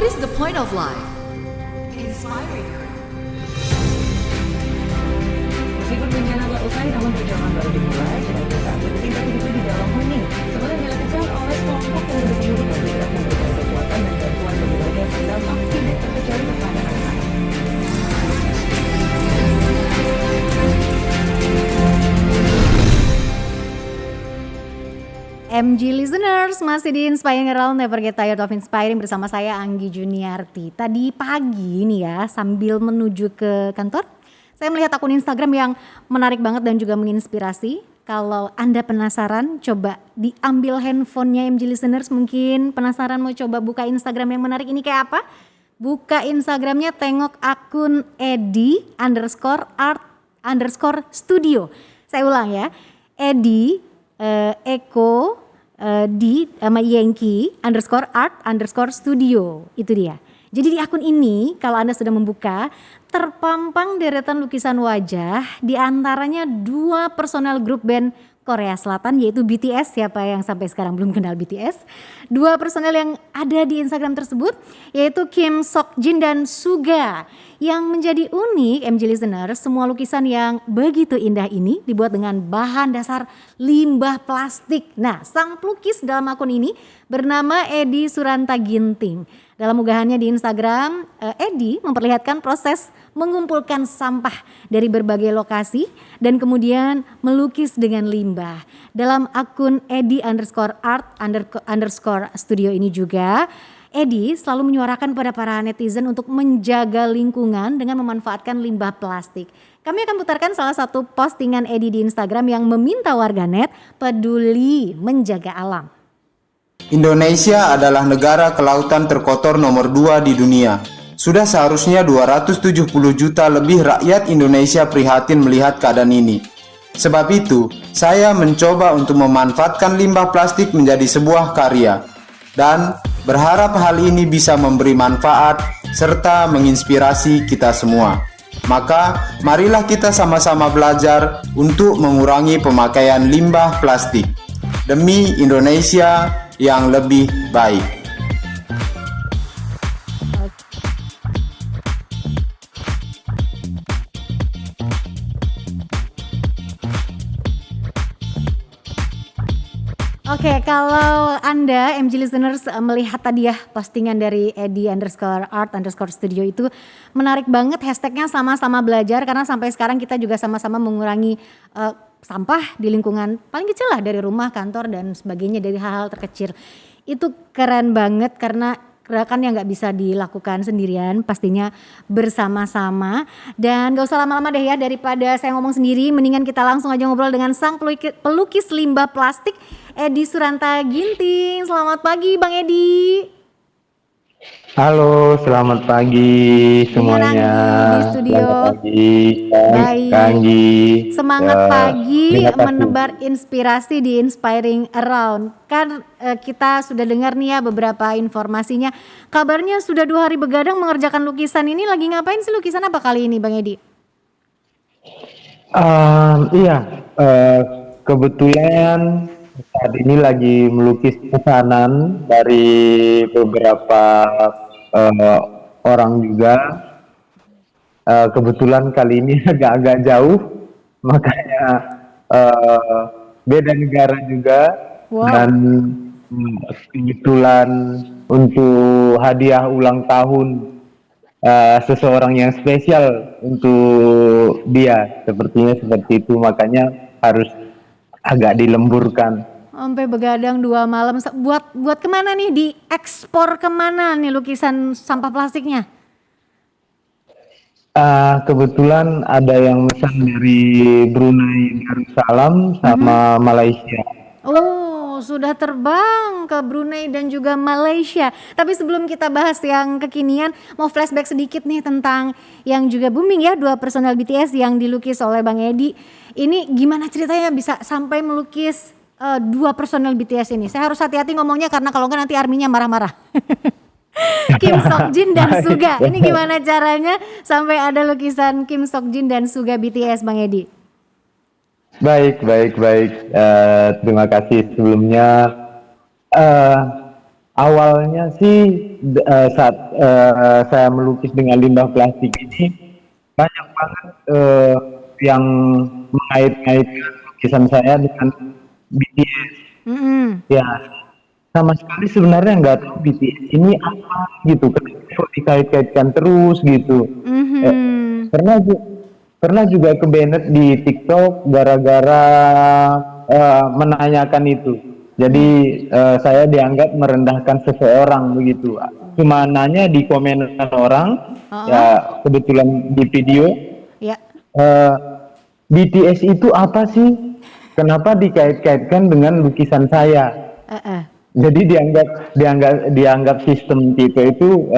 What is the point of life? Inspiring. Meskipun bencana telah usai, namun perjuangan baru dimulai. Jenazah saat ini tiba di dalam hening. Setelah dilakukan oleh kelompok penduduk yang bergerak memberikan kekuatan dan bantuan bagi warga yang terdampak tidak terkecuali kepada anak-anak. MG listeners, masih di Inspiring Around, Never Get Tired of Inspiring bersama saya Anggi Juniarti. Tadi pagi nih ya, sambil menuju ke kantor, saya melihat akun Instagram yang menarik banget dan juga menginspirasi. Kalau Anda penasaran, coba diambil handphonenya MG listeners, mungkin penasaran mau coba buka Instagram yang menarik ini kayak apa? Buka Instagramnya, tengok akun edi_art_studio. Saya ulang ya, Edi Eko di sama Yankee _art_studio, itu dia. Jadi di akun ini kalau Anda sudah membuka, terpampang deretan lukisan wajah, di antaranya 2 personel grup band Korea Selatan yaitu BTS. Siapa yang sampai sekarang belum kenal BTS? 2 personel yang ada di Instagram tersebut yaitu Kim Sok Jin dan Suga. Yang menjadi unik MG listener, semua lukisan yang begitu indah ini dibuat dengan bahan dasar limbah plastik. Nah, sang pelukis dalam akun ini bernama Edi Suranta Ginting. Dalam unggahannya di Instagram, Edi memperlihatkan proses mengumpulkan sampah dari berbagai lokasi dan kemudian melukis dengan limbah. Dalam akun edi_art_studio ini juga, Edi selalu menyuarakan pada para netizen untuk menjaga lingkungan dengan memanfaatkan limbah plastik. Kami akan putarkan salah satu postingan Edi di Instagram yang meminta warganet peduli menjaga alam. Indonesia adalah negara kelautan terkotor nomor 2 di dunia. Sudah seharusnya 270 juta lebih rakyat Indonesia prihatin melihat keadaan ini. Sebab itu, saya mencoba untuk memanfaatkan limbah plastik menjadi sebuah karya. Dan berharap hal ini bisa memberi manfaat serta menginspirasi kita semua. Maka, marilah kita sama-sama belajar untuk mengurangi pemakaian limbah plastik demi Indonesia yang lebih baik. Oke, kalau Anda MG listeners melihat tadi ya postingan dari edi_art_studio itu menarik banget, hashtagnya sama-sama belajar, karena sampai sekarang kita juga sama-sama mengurangi sampah di lingkungan paling kecil lah, dari rumah, kantor dan sebagainya, dari hal-hal terkecil. Itu keren banget karena gerakan yang gak bisa dilakukan sendirian, pastinya bersama-sama. Dan gak usah lama-lama deh ya, daripada saya ngomong sendiri, mendingan kita langsung aja ngobrol dengan sang pelukis limbah plastik Edi Suranta Ginting. Selamat pagi Bang Edi. Halo, selamat pagi semuanya. Di studio. Selamat pagi, Baik. Anggi. Semangat pagi terima kasih. menebar inspirasi di Inspiring Around. Kan kita sudah dengar nih ya beberapa informasinya. Kabarnya sudah 2 hari begadang mengerjakan lukisan ini. Lagi ngapain sih, lukisan apa kali ini Bang Edi? Iya, kebetulan saat ini lagi melukis pesanan dari beberapa orang juga. Kebetulan kali ini agak-agak jauh, makanya beda negara juga. Wow. Dan kebetulan untuk hadiah ulang tahun seseorang yang spesial untuk dia, sepertinya seperti itu, makanya harus agak dilemburkan. Sampai begadang 2 malam. Buat kemana nih? Diekspor kemana nih lukisan sampah plastiknya? Kebetulan ada yang pesan dari Brunei Darussalam sama Malaysia. Oh, sudah terbang ke Brunei dan juga Malaysia. Tapi sebelum kita bahas yang kekinian, mau flashback sedikit nih tentang yang juga booming ya, 2 personel BTS yang dilukis oleh Bang Edi. Ini gimana ceritanya bisa sampai melukis 2 personel BTS ini? Saya harus hati-hati ngomongnya karena kalau enggak nanti ARMY-nya marah-marah. Kim Sok Jin dan Suga. Ini gimana caranya sampai ada lukisan Kim Sok Jin dan Suga BTS Bang Edi? Baik. Terima kasih sebelumnya. Awalnya sih saat saya melukis dengan limbah plastik ini banyak banget yang mengait-ngaitkan lukisan saya dengan BTS. Mm-mm. Ya, sama sekali sebenarnya nggak tahu BTS ini apa gitu. Kenapa kok dikait-kaitkan terus gitu. Mhm. Pernah juga ke banned di TikTok gara-gara menanyakan itu. Jadi saya dianggap merendahkan seseorang begitu. Cuma nanya di komenan orang, Heeh. ya kebetulan di video, Ya. eh, BTS itu apa sih? Kenapa dikait-kaitkan dengan lukisan saya? Heeh. Jadi dianggap sistem kita itu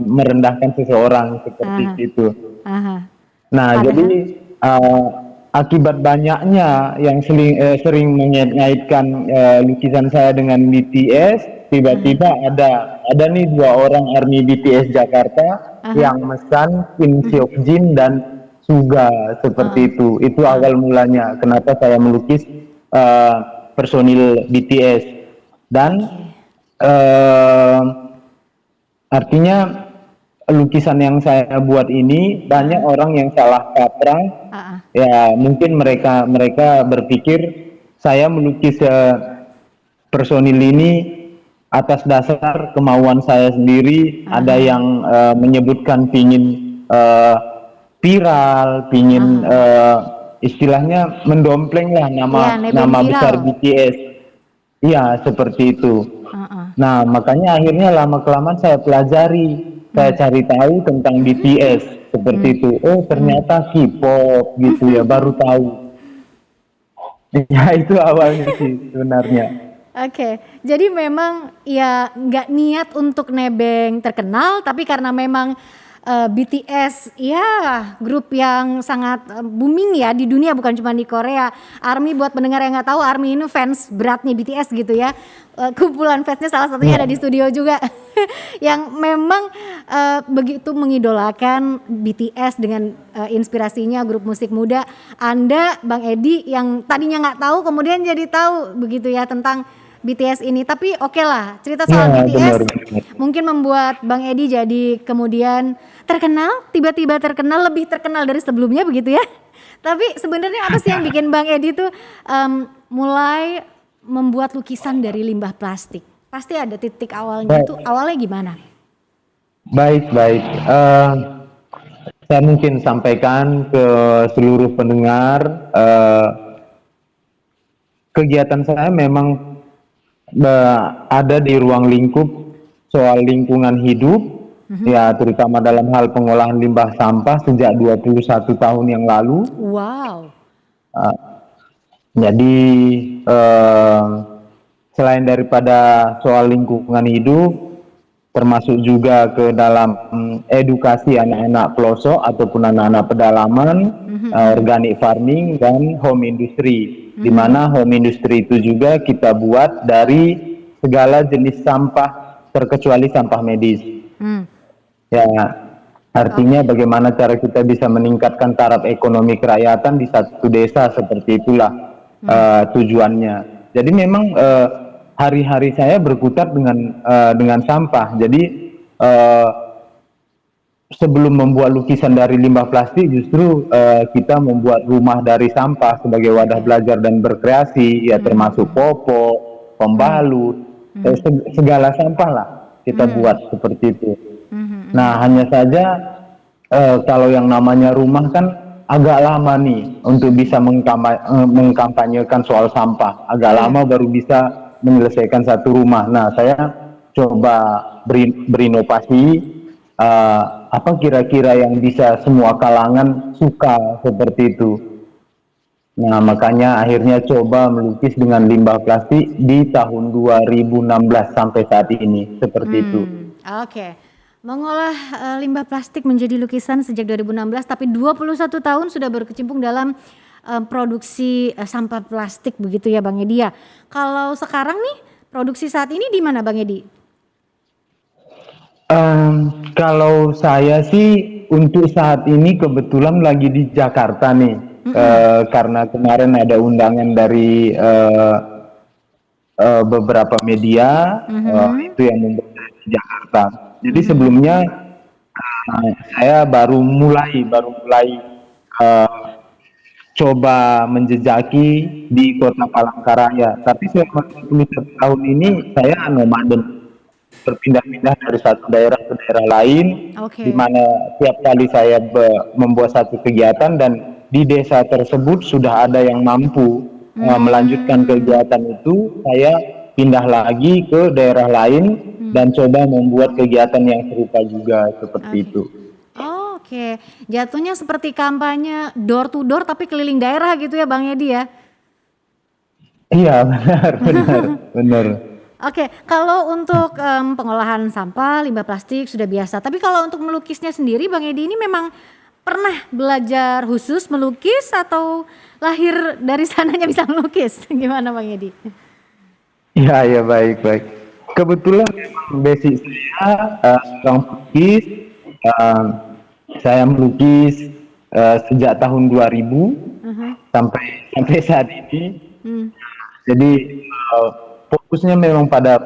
merendahkan seseorang seperti Aha. itu. Aha. Nah, jadi Padahal. eh, akibat banyaknya yang sering mengait-ngaitkan lukisan saya dengan BTS, tiba-tiba ada nih dua orang ARMY BTS Jakarta Aha. yang mesan Kim Seokjin dan Suga Heeh. seperti itu. Itu awal mulanya kenapa saya melukis eh, personil BTS dan Oke. eh, artinya lukisan yang saya buat ini banyak orang yang salah kaprah. Heeh. Ya mungkin mereka mereka berpikir saya melukis personil ini atas dasar kemauan saya sendiri. Ada Aha. yang menyebutkan pingin eh, viral, pingin istilahnya mendompleng lah Iya, nebeng nama besar viral. BTS. Iya seperti itu. Heeh. Nah, makanya akhirnya lama-kelamaan saya pelajari, saya cari tahu tentang BTS seperti Hmm. itu. Oh, ternyata K-pop gitu ya, baru tahu. Ya, itu awalnya sih sebenarnya. Oke, jadi memang ya nggak niat untuk nebeng terkenal, tapi karena memang BTS ya grup yang sangat booming ya di dunia, bukan cuma di Korea. ARMY, buat pendengar yang nggak tahu, ARMY ini fans beratnya BTS gitu ya. Kumpulan fansnya salah satunya ada di studio juga, yang memang begitu mengidolakan BTS dengan inspirasinya grup musik muda. Anda, Bang Edi, yang tadinya nggak tahu kemudian jadi tahu begitu ya tentang BTS ini. Tapi oke lah, cerita soal Ya, BTS benar. mungkin membuat Bang Edi jadi kemudian terkenal, tiba-tiba terkenal, lebih terkenal dari sebelumnya begitu ya. Tapi sebenarnya apa sih yang bikin Bang Edi tuh mulai membuat lukisan dari limbah plastik? Pasti ada titik awalnya, Baik, itu awalnya gimana? baik. Saya mungkin sampaikan ke seluruh pendengar, kegiatan saya memang ada di ruang lingkup soal lingkungan hidup, ya terutama dalam hal pengolahan limbah sampah sejak 21 tahun yang lalu. Wow. Jadi selain daripada soal lingkungan hidup, termasuk juga ke dalam edukasi anak-anak pelosok ataupun anak-anak pedalaman, organic farming dan home industry. Di mana home industry itu juga kita buat dari segala jenis sampah terkecuali sampah medis. Hmm. Ya, artinya bagaimana cara kita bisa meningkatkan taraf ekonomi kerakyatan di satu desa, seperti itulah tujuannya. Jadi memang hari-hari saya berkutat dengan sampah. Jadi sebelum membuat lukisan dari limbah plastik, justru kita membuat rumah dari sampah sebagai wadah belajar dan berkreasi, ya termasuk popok, pembalut, segala sampah lah kita buat seperti itu. Nah, hanya saja kalau yang namanya rumah kan agak lama nih untuk bisa mengkampanyekan soal sampah. Agak lama baru bisa menyelesaikan satu rumah. Nah, saya coba berinovasi, apa kira-kira yang bisa semua kalangan suka seperti itu. Nah, makanya akhirnya coba melukis dengan limbah plastik di tahun 2016 sampai saat ini, seperti itu. Oke. Mengolah limbah plastik menjadi lukisan sejak 2016, tapi 21 tahun sudah berkecimpung dalam produksi sampah plastik begitu ya Bang Edi ya. Kalau sekarang nih produksi saat ini di mana Bang Edi? Kalau saya sih untuk saat ini kebetulan lagi di Jakarta nih, karena kemarin ada undangan dari beberapa media itu yang membuat saya di Jakarta. Jadi sebelumnya saya baru mulai eh, coba menjejaki di Kota Palangkaraya. Tapi selama 21 tahun ini saya nomaden, berpindah-pindah dari satu daerah ke daerah lain, Oke. di mana tiap kali saya membuat satu kegiatan dan di desa tersebut sudah ada yang mampu melanjutkan kegiatan itu, saya pindah lagi ke daerah lain dan coba membuat kegiatan yang serupa juga seperti Oke. itu. Oh, oke. Jatuhnya seperti kampanye door to door tapi keliling daerah gitu ya Bang Edi ya? Iya, benar. Oke, kalau untuk pengolahan sampah, limbah plastik sudah biasa. Tapi kalau untuk melukisnya sendiri, Bang Edi ini memang pernah belajar khusus melukis atau lahir dari sananya bisa melukis? Gimana Bang Edi? Iya, baik. Kebetulan memang basic saya seorang pelukis. eh, saya melukis sejak tahun 2000 sampai saat ini. Hmm. Jadi fokusnya memang pada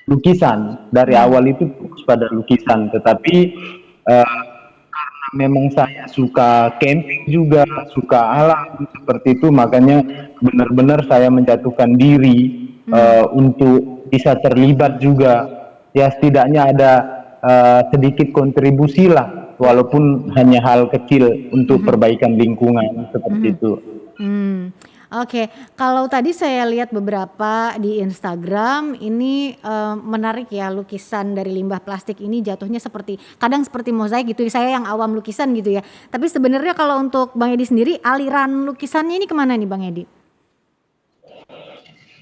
lukisan. Dari awal itu fokus pada lukisan, tetapi karena memang saya suka camping juga, suka alam seperti itu, makanya benar-benar saya menjatuhkan diri untuk bisa terlibat juga. Ya setidaknya ada sedikit kontribusi lah, walaupun hanya hal kecil untuk perbaikan lingkungan seperti itu. Oke, kalau tadi saya lihat beberapa di Instagram ini menarik ya, lukisan dari limbah plastik ini jatuhnya kadang seperti mozaik gitu. Saya yang awam lukisan gitu ya. Tapi sebenarnya kalau untuk Bang Edi sendiri, aliran lukisannya ini kemana nih Bang Edi?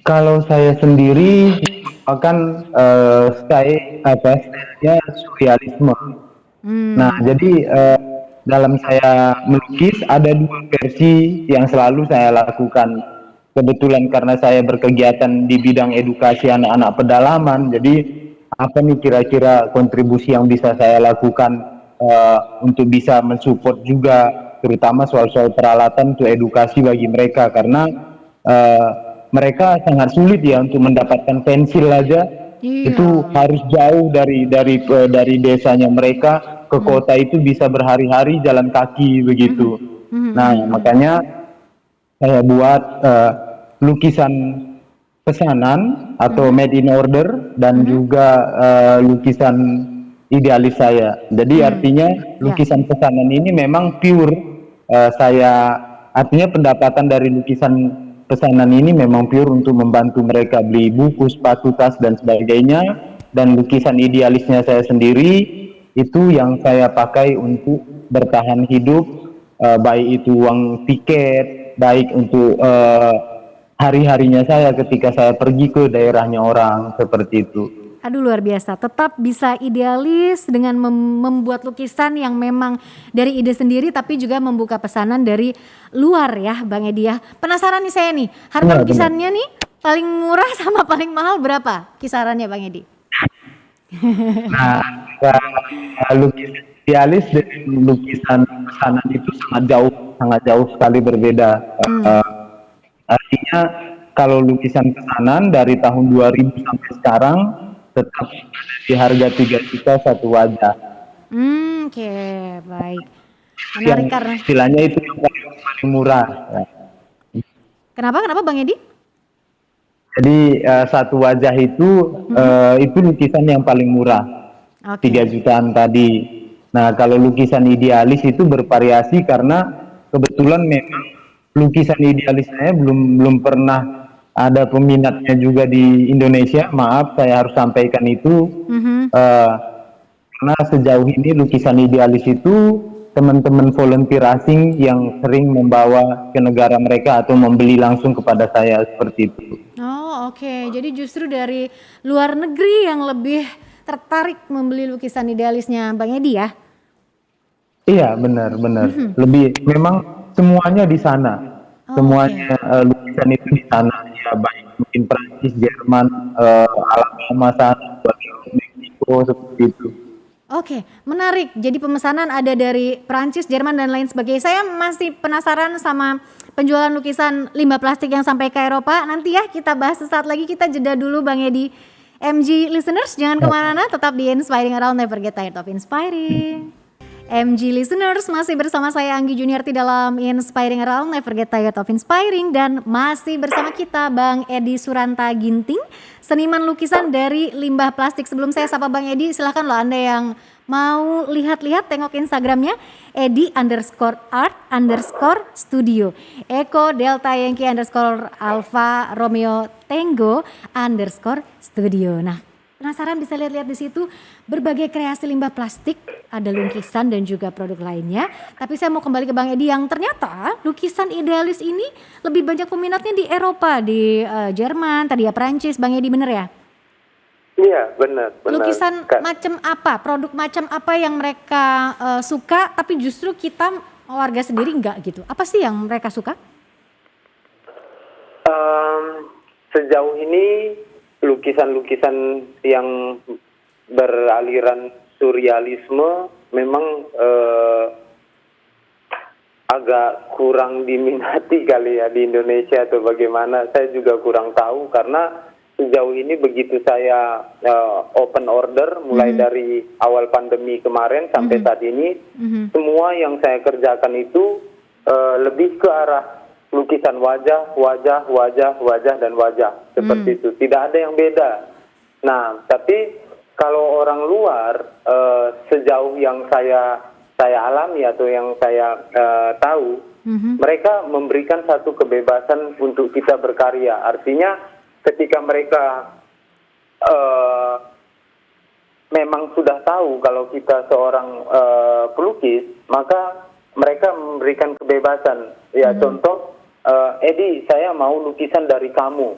Kalau saya sendiri akan stylenya surrealisme. Nah, jadi dalam saya melukis ada dua versi yang selalu saya lakukan. Kebetulan karena saya berkegiatan di bidang edukasi anak-anak pedalaman, jadi apa nih kira-kira kontribusi yang bisa saya lakukan untuk bisa mensupport juga, terutama soal-soal peralatan untuk edukasi bagi mereka, karena mereka sangat sulit ya untuk mendapatkan pensil aja. Iya. Itu harus jauh dari desanya mereka ke kota, itu bisa berhari-hari jalan kaki begitu. Nah, makanya saya buat lukisan pesanan atau made in order dan juga lukisan idealis saya. Jadi artinya lukisan pesanan ini memang pure artinya pendapatan dari lukisan pesanan ini memang pure untuk membantu mereka beli buku, sepatu, tas dan sebagainya. Dan lukisan idealisnya saya sendiri itu yang saya pakai untuk bertahan hidup, baik itu uang tiket, baik untuk hari-harinya saya ketika saya pergi ke daerahnya orang, seperti itu. Aduh luar biasa, tetap bisa idealis dengan membuat lukisan yang memang dari ide sendiri tapi juga membuka pesanan dari luar ya Bang Edi ya. Penasaran nih saya nih, harga Benar, lukisannya nih paling murah sama paling mahal berapa kisarannya Bang Edi? Nah, lukisan idealis dengan lukisan pesanan itu sangat jauh sekali berbeda. Artinya kalau lukisan pesanan dari tahun 2000 sampai sekarang tetap di harga 3 juta satu wajah. Oke, baik. Yang Menarik karena istilahnya itu yang paling murah. Ya. kenapa Bang Edi? Jadi satu wajah itu lukisan yang paling murah, Oke. 3 jutaan tadi. Nah, kalau lukisan idealis itu bervariasi karena kebetulan memang lukisan idealis saya belum pernah ada peminatnya juga di Indonesia. Maaf, saya harus sampaikan itu. Karena sejauh ini lukisan idealis itu teman-teman volunteer asing yang sering membawa ke negara mereka atau membeli langsung kepada saya, seperti itu. Oh oke, jadi justru dari luar negeri yang lebih tertarik membeli lukisan idealisnya Bang Edi ya? Iya, benar. Lebih memang semuanya di sana. Semuanya lukisan itu di sana. Ya, baik mungkin Prancis, Jerman, Alabama sana, Meksiko, seperti itu. Oke, menarik. Jadi pemesanan ada dari Perancis, Jerman dan lain sebagainya. Saya masih penasaran sama penjualan lukisan limbah plastik yang sampai ke Eropa. Nanti ya kita bahas sesaat lagi. Kita jeda dulu Bang Edi. MG listeners jangan kemana-mana, tetap di Inspiring Around, never get tired of inspiring. MG listeners masih bersama saya Anggi Juniarti dalam Inspiring Around, never get tired of inspiring. Dan masih bersama kita Bang Edi Suranta Ginting, seniman lukisan dari limbah plastik. Sebelum saya sapa Bang Edi, silahkan loh Anda yang mau lihat-lihat tengok Instagramnya edi_art_studio, Eko Delta Yankee _Alpha Romeo Tango _studio. Nah, penasaran bisa lihat-lihat di situ berbagai kreasi limbah plastik, ada lukisan dan juga produk lainnya. Tapi saya mau kembali ke Bang Edi yang ternyata lukisan idealis ini lebih banyak peminatnya di Eropa, di Jerman, tadi ya Perancis, Bang Edi bener ya? Iya, benar. Lukisan macam apa, produk macam apa yang mereka suka, tapi justru kita warga sendiri enggak gitu. Apa sih yang mereka suka? Sejauh ini lukisan-lukisan yang beraliran surrealisme memang agak kurang diminati kali ya di Indonesia atau bagaimana. Saya juga kurang tahu karena sejauh ini begitu saya open order mulai dari awal pandemi kemarin sampai saat ini, semua yang saya kerjakan itu lebih ke arah lukisan wajah dan wajah seperti itu. Tidak ada yang beda. Nah, tapi kalau orang luar sejauh yang saya alami atau yang saya tahu, mereka memberikan satu kebebasan untuk kita berkarya. Artinya ketika mereka memang sudah tahu kalau kita seorang pelukis, maka mereka memberikan kebebasan. Ya, contoh, Edi, saya mau lukisan dari kamu.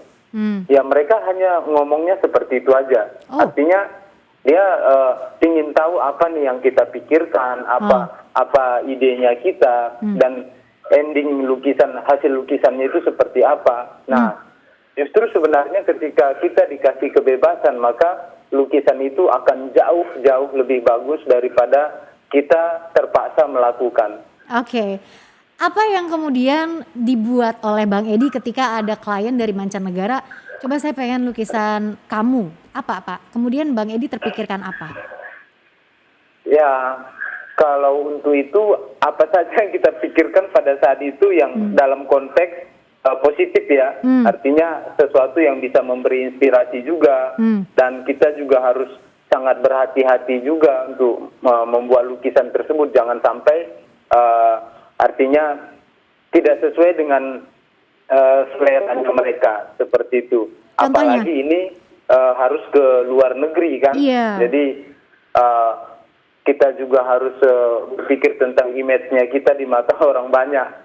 Ya, mereka hanya ngomongnya seperti itu aja. Artinya dia ingin tahu apa nih yang kita pikirkan, apa idenya kita, dan ending lukisan, hasil lukisannya itu seperti apa. Nah, justru sebenarnya ketika kita dikasih kebebasan, maka lukisan itu akan jauh lebih bagus daripada kita terpaksa melakukan. Oke. Apa yang kemudian dibuat oleh Bang Edi ketika ada klien dari mancanegara, coba saya pengen lukisan kamu, apa Pak? Kemudian Bang Edi terpikirkan apa? Ya, kalau untuk itu apa saja yang kita pikirkan pada saat itu yang dalam konteks positif ya, artinya sesuatu yang bisa memberi inspirasi juga, dan kita juga harus sangat berhati-hati juga untuk membuat lukisan tersebut, jangan sampai artinya tidak sesuai dengan selera mereka seperti itu. Contohnya? Apalagi ini harus ke luar negeri kan, jadi kita juga harus berpikir tentang image-nya kita di mata orang banyak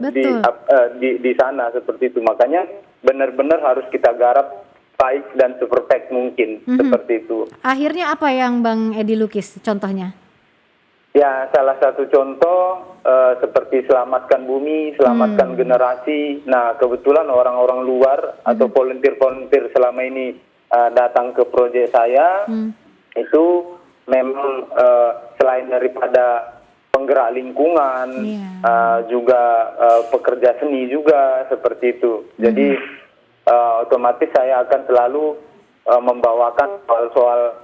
di sana seperti itu. Makanya benar-benar harus kita garap baik dan seperfect mungkin seperti itu. Akhirnya apa yang Bang Edi lukis contohnya? Ya, salah satu contoh seperti selamatkan bumi, selamatkan generasi. Nah, kebetulan orang-orang luar atau volunteer-volunteer selama ini datang ke proyek saya, itu memang selain daripada penggerak lingkungan, juga pekerja seni juga seperti itu. Jadi otomatis saya akan selalu membawakan soal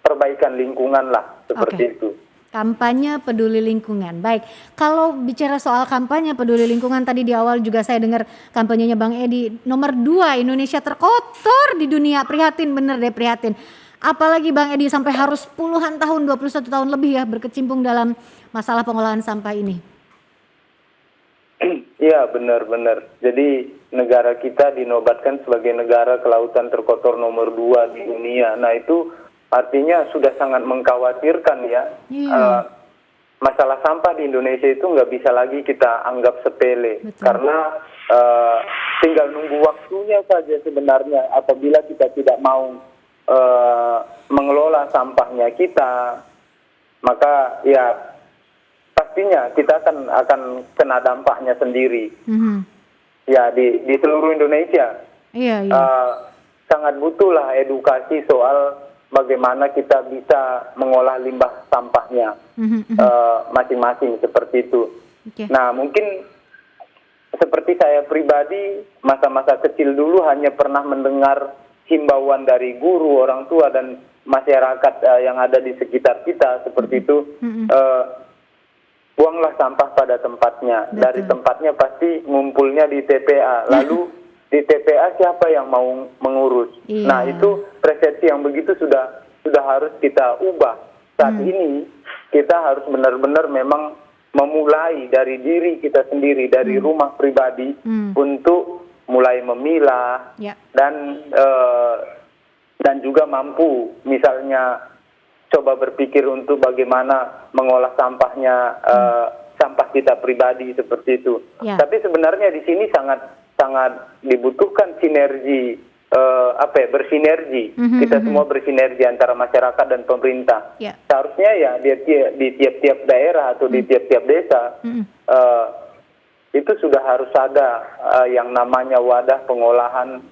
perbaikan lingkungan lah seperti itu. Kampanye peduli lingkungan. Baik, kalau bicara soal kampanye peduli lingkungan, tadi di awal juga saya dengar kampanyenya Bang Edi. Nomor 2, Indonesia terkotor di dunia. Prihatin, bener deh prihatin. Apalagi Bang Edi sampai harus puluhan tahun, 21 tahun lebih ya berkecimpung dalam masalah pengolahan sampah ini. Iya, benar-benar. Jadi negara kita dinobatkan sebagai negara kelautan terkotor nomor 2 di dunia. Nah, itu artinya sudah sangat mengkhawatirkan ya. Masalah sampah di Indonesia itu nggak bisa lagi kita anggap sepele. Betul. Karena tinggal nunggu waktunya saja sebenarnya. Apabila kita tidak mau mengelola sampahnya kita, maka ya pastinya kita akan kena dampaknya sendiri. Ya, di seluruh Indonesia. Sangat butuhlah edukasi soal bagaimana kita bisa mengolah limbah sampahnya masing-masing seperti itu. Oke. Nah, mungkin seperti saya pribadi, masa-masa kecil dulu hanya pernah mendengar himbauan dari guru, orang tua, dan masyarakat yang ada di sekitar kita seperti itu. Buanglah sampah pada tempatnya. Betul. Dari tempatnya pasti ngumpulnya di TPA. Lalu di TPA siapa yang mau mengurus? Iya. Nah, itu persepsi yang begitu sudah harus kita ubah. Saat ini kita harus benar-benar memang memulai dari diri kita sendiri, dari rumah pribadi, untuk mulai memilah Ya. dan juga mampu misalnya coba berpikir untuk bagaimana mengolah sampahnya, sampah kita pribadi seperti itu. Ya. Tapi sebenarnya di sini sangat dibutuhkan sinergi, bersinergi. Kita semua bersinergi antara masyarakat dan pemerintah. Ya. Seharusnya ya di tiap-tiap daerah atau di tiap-tiap desa itu sudah harus ada yang namanya wadah pengolahan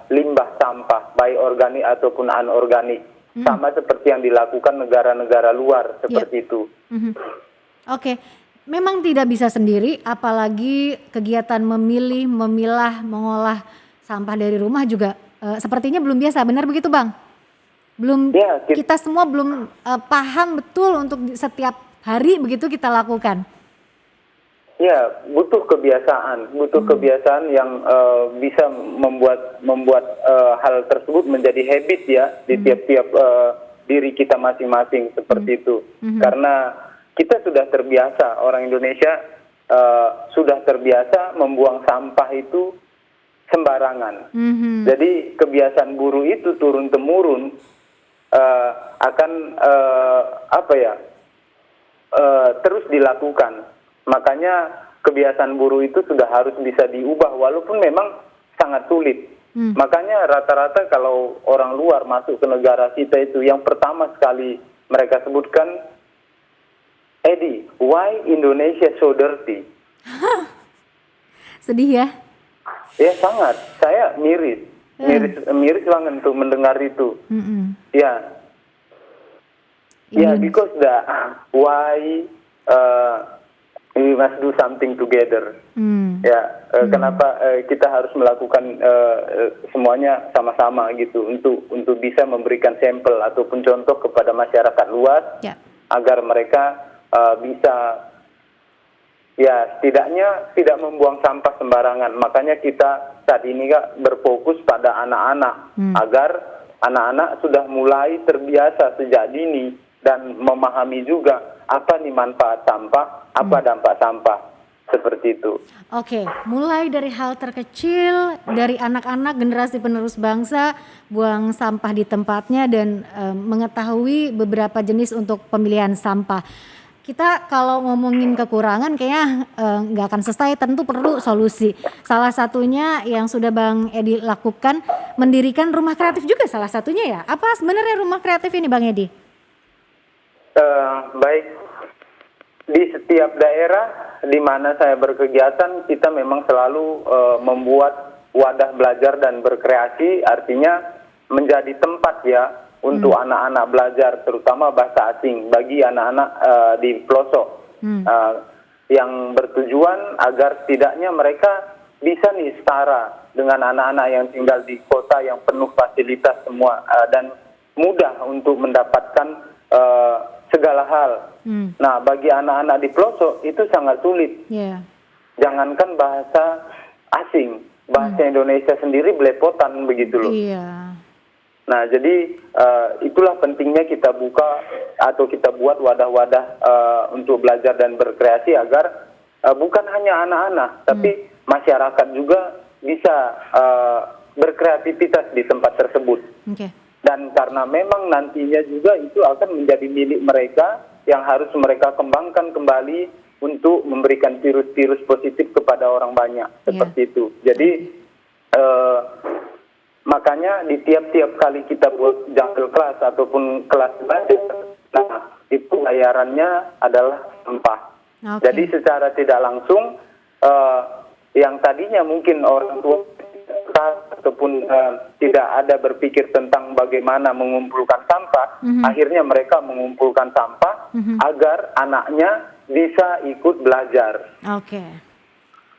limbah sampah, baik organik ataupun anorganik. Sama seperti yang dilakukan negara-negara luar seperti itu. Oke, memang tidak bisa sendiri, apalagi kegiatan memilih, memilah, mengolah sampah dari rumah juga sepertinya belum biasa, benar begitu Bang? Belum, Ya, kita semua belum paham betul untuk setiap hari begitu kita lakukan. Ya, butuh kebiasaan yang bisa membuat hal tersebut menjadi habit ya di tiap-tiap diri kita masing-masing seperti itu. Karena kita sudah terbiasa, orang Indonesia sudah terbiasa membuang sampah itu sembarangan. Jadi kebiasaan buruk itu turun temurun akan terus dilakukan. Makanya kebiasaan buruk itu sudah harus bisa diubah walaupun memang sangat sulit. Makanya rata-rata kalau orang luar masuk ke negara kita itu yang pertama sekali mereka sebutkan, Eddie, why Indonesia so dirty? Sedih ya? Ya sangat, saya miris banget untuk mendengar itu. Ya, because why we must do something together. Kenapa kita harus melakukan semuanya sama-sama gitu untuk bisa memberikan sampel ataupun contoh kepada masyarakat luas agar mereka bisa setidaknya tidak membuang sampah sembarangan. Makanya kita saat ini berfokus pada anak-anak agar anak-anak sudah mulai terbiasa sejak dini dan memahami juga apa nih manfaat sampah, apa dampak sampah, seperti itu. Oke, mulai dari hal terkecil, dari anak-anak generasi penerus bangsa, buang sampah di tempatnya dan mengetahui beberapa jenis untuk pemilihan sampah. Kita kalau ngomongin kekurangan kayaknya nggak akan selesai, tentu perlu solusi. Salah satunya yang sudah Bang Edi lakukan, mendirikan rumah kreatif juga salah satunya ya. Apa sebenarnya rumah kreatif ini Bang Edi? Baik, di setiap daerah di mana saya berkegiatan kita memang selalu membuat wadah belajar dan berkreasi, artinya menjadi tempat ya untuk anak-anak belajar terutama bahasa asing bagi anak-anak di pelosok yang bertujuan agar setidaknya mereka bisa nih setara dengan anak-anak yang tinggal di kota yang penuh fasilitas semua dan mudah untuk mendapatkan segala hal. Nah, bagi anak-anak di pelosok itu sangat sulit. Jangankan bahasa asing, bahasa Indonesia sendiri belepotan begitu loh. Nah, jadi itulah pentingnya kita buka atau kita buat wadah-wadah untuk belajar dan berkreasi agar bukan hanya anak-anak, tapi masyarakat juga bisa berkreativitas di tempat tersebut. Dan karena memang nantinya juga itu akan menjadi milik mereka yang harus mereka kembangkan kembali untuk memberikan virus-virus positif kepada orang banyak seperti itu. Jadi makanya di tiap-tiap kali kita buat jungle class ataupun kelas belajar, nah itu bayarannya adalah sampah. Jadi secara tidak langsung yang tadinya mungkin orang tua ataupun tidak ada berpikir tentang bagaimana mengumpulkan sampah, akhirnya mereka mengumpulkan sampah agar anaknya bisa ikut belajar. Oke.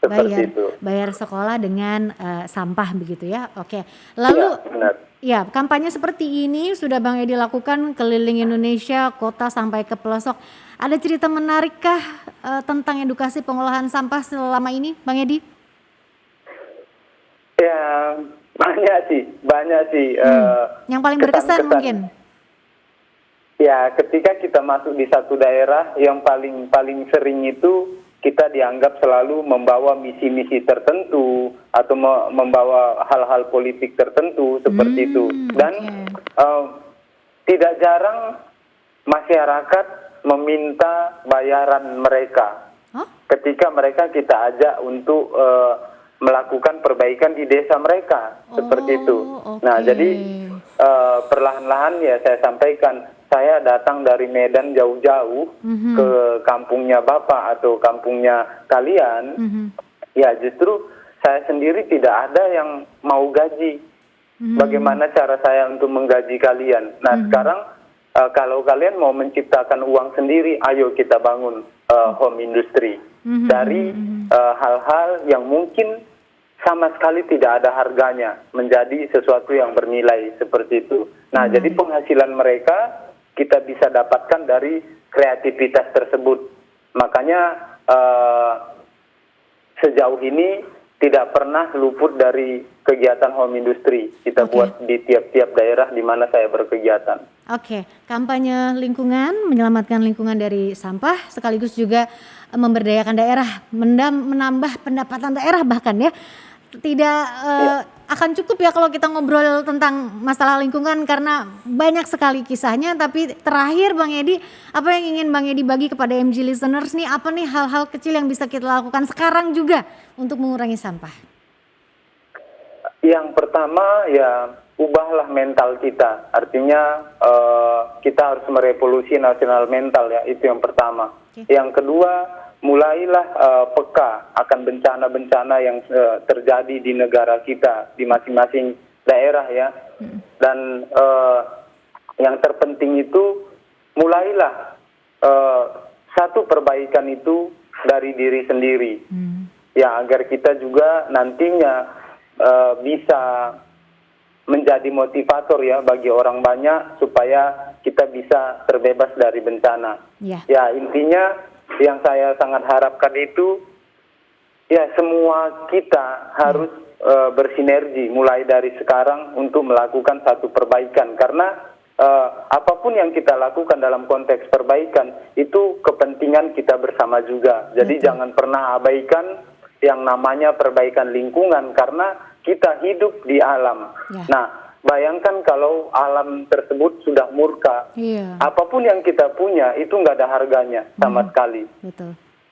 Seperti itu. Bayar sekolah dengan sampah begitu ya. Oke. Lalu Iya, benar. ya, kampanye seperti ini sudah Bang Edi lakukan keliling Indonesia, kota sampai ke pelosok. Ada cerita menarikkah tentang edukasi pengolahan sampah selama ini, Bang Edi? Ya, banyak sih. Yang paling berkesan kesan-kesan. mungkin. Ya, ketika kita masuk di satu daerah, yang paling sering itu kita dianggap selalu membawa misi-misi tertentu atau membawa hal-hal politik tertentu seperti itu. Dan tidak jarang masyarakat meminta bayaran mereka ketika mereka kita ajak untuk melakukan perbaikan di desa mereka, seperti itu. Nah, jadi perlahan-lahan ya saya sampaikan, saya datang dari Medan jauh-jauh ke kampungnya Bapak atau kampungnya kalian, ya justru saya sendiri tidak ada yang mau gaji. Bagaimana cara saya untuk menggaji kalian? Nah, sekarang kalau kalian mau menciptakan uang sendiri, ayo kita bangun home industry dari hal-hal yang mungkin sama sekali tidak ada harganya menjadi sesuatu yang bernilai seperti itu. Nah, jadi penghasilan mereka kita bisa dapatkan dari kreativitas tersebut. Makanya sejauh ini tidak pernah luput dari kegiatan home industry. Kita buat di tiap-tiap daerah di mana saya berkegiatan. Oke, kampanye lingkungan, menyelamatkan lingkungan dari sampah, sekaligus juga memberdayakan daerah, menambah pendapatan daerah bahkan ya. Tidak akan cukup ya kalau kita ngobrol tentang masalah lingkungan karena banyak sekali kisahnya. Tapi terakhir Bang Edi, apa yang ingin Bang Edi bagi kepada MG listeners nih, apa nih hal-hal kecil yang bisa kita lakukan sekarang juga untuk mengurangi sampah? Yang pertama ya ubahlah mental kita, artinya kita harus merevolusi nasional mental ya, itu yang pertama. Yang kedua, mulailah peka akan bencana-bencana yang terjadi di negara kita, di masing-masing daerah ya. Dan yang terpenting itu, mulailah satu perbaikan itu dari diri sendiri. Ya, agar kita juga nantinya bisa menjadi motivator ya bagi orang banyak supaya kita bisa terbebas dari bencana. Ya, intinya yang saya sangat harapkan itu ya semua kita harus bersinergi mulai dari sekarang untuk melakukan satu perbaikan, karena apapun yang kita lakukan dalam konteks perbaikan itu kepentingan kita bersama juga. Jadi jangan pernah abaikan yang namanya perbaikan lingkungan, karena kita hidup di alam. Nah, bayangkan kalau alam tersebut sudah murka, apapun yang kita punya itu nggak ada harganya sama sekali.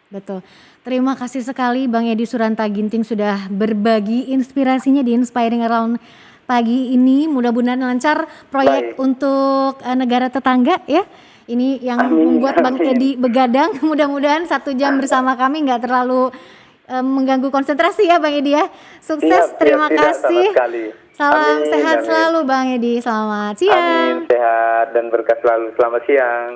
Betul. Terima kasih sekali Bang Edi Suranta Ginting sudah berbagi inspirasinya di Inspiring Around pagi ini. Mudah-mudahan lancar proyek untuk negara tetangga ya. Ini yang membuat Bang Edi begadang. Mudah-mudahan 1 jam bersama kami nggak terlalu mengganggu konsentrasi ya Bang Edi ya. Sukses, terima kasih. Salam sehat selalu Bang Edi, selamat siang. Amin, sehat dan berkah selalu. Selamat siang.